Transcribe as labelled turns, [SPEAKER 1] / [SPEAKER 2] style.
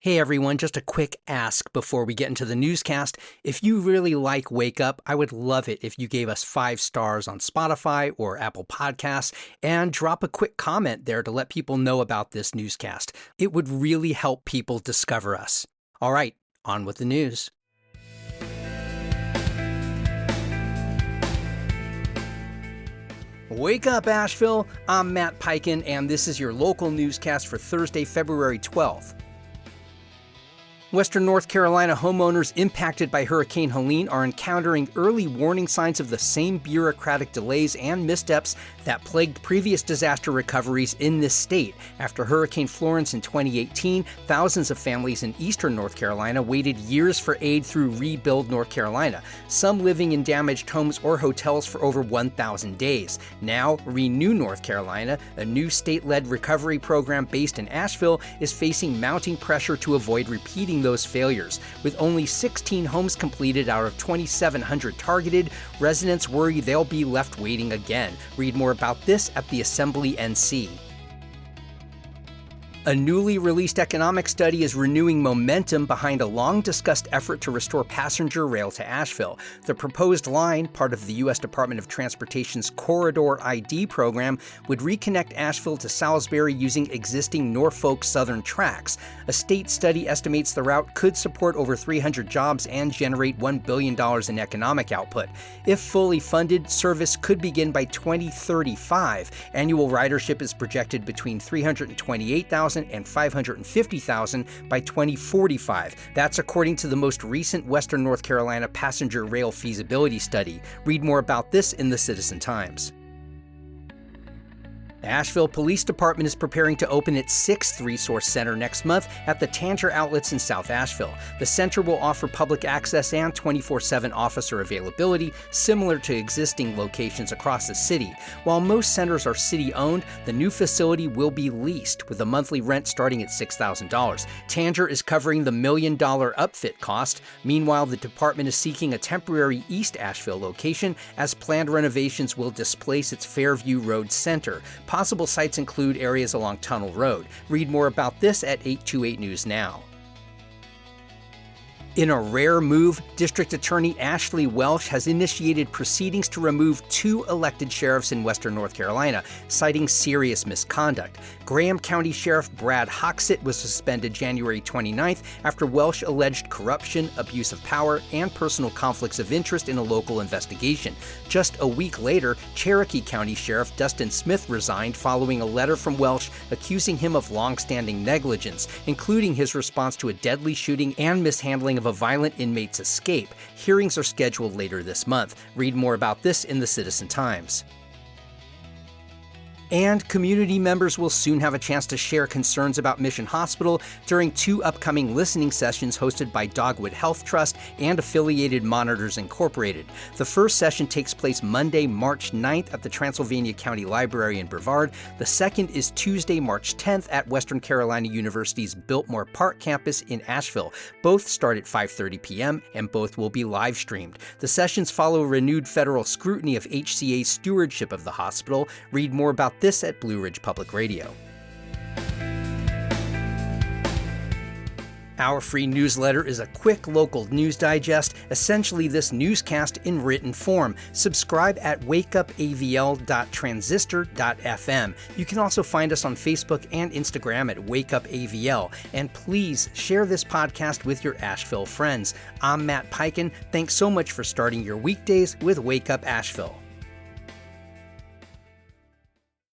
[SPEAKER 1] Hey everyone, just a quick ask before we get into the newscast. If you really like Wake Up, I would love it if you gave us 5 stars on Spotify or Apple Podcasts and drop a quick comment there to let people know about this newscast. It would really help people discover us. All right, on with the news. Wake up, Asheville! I'm Matt Peiken, and this is your local newscast for Thursday, February 12th. Western North Carolina homeowners impacted by Hurricane Helene are encountering early warning signs of the same bureaucratic delays and missteps that plagued previous disaster recoveries in this state. After Hurricane Florence in 2018, thousands of families in eastern North Carolina waited years for aid through Rebuild North Carolina, some living in damaged homes or hotels for over 1,000 days. Now, Renew North Carolina, a new state-led recovery program based in Asheville, is facing mounting pressure to avoid repeating those failures. With only 16 homes completed out of 2,700 targeted, residents worry they'll be left waiting again. Read more about this at the Assembly NC. A newly released economic study is renewing momentum behind a long-discussed effort to restore passenger rail to Asheville. The proposed line, part of the U.S. Department of Transportation's Corridor ID program, would reconnect Asheville to Salisbury using existing Norfolk Southern tracks. A state study estimates the route could support over 300 jobs and generate $1 billion in economic output. If fully funded, service could begin by 2035. Annual ridership is projected between 328,000 and 550,000 by 2045. That's according to the most recent Western North Carolina passenger rail feasibility study. Read more about this in the Citizen Times. The Asheville Police Department is preparing to open its 6th resource center next month at the Tanger Outlets in South Asheville. The center will offer public access and 24/7 officer availability, similar to existing locations across the city. While most centers are city-owned, the new facility will be leased, with a monthly rent starting at $6,000. Tanger is covering the $1 million upfit cost. Meanwhile, the department is seeking a temporary East Asheville location, as planned renovations will displace its Fairview Road Center. Possible sites include areas along Tunnel Road. Read more about this at 828 News Now. In a rare move, District Attorney Ashley Welsh has initiated proceedings to remove 2 elected sheriffs in Western North Carolina, citing serious misconduct. Graham County Sheriff Brad Hoxett was suspended January 29th after Welsh alleged corruption, abuse of power, and personal conflicts of interest in a local investigation. Just a week later, Cherokee County Sheriff Dustin Smith resigned following a letter from Welsh accusing him of long-standing negligence, including his response to a deadly shooting and mishandling of a violent inmate's escape. Hearings are scheduled later this month. Read more about this in the Citizen Times. And community members will soon have a chance to share concerns about Mission Hospital during 2 upcoming listening sessions hosted by Dogwood Health Trust and Affiliated Monitors Incorporated. The first session takes place Monday, March 9th at the Transylvania County Library in Brevard. The second is Tuesday, March 10th at Western Carolina University's Biltmore Park campus in Asheville. Both start at 5:30 p.m. and both will be live streamed. The sessions follow renewed federal scrutiny of HCA's stewardship of the hospital. Read more about this at Blue Ridge Public Radio. Our free newsletter is a quick local news digest, essentially this newscast in written form. Subscribe at wakeupavl.transistor.fm. You can also find us on Facebook and Instagram at wakeupavl. And please share this podcast with your Asheville friends. I'm Matt Peiken. Thanks so much for starting your weekdays with Wake Up Asheville.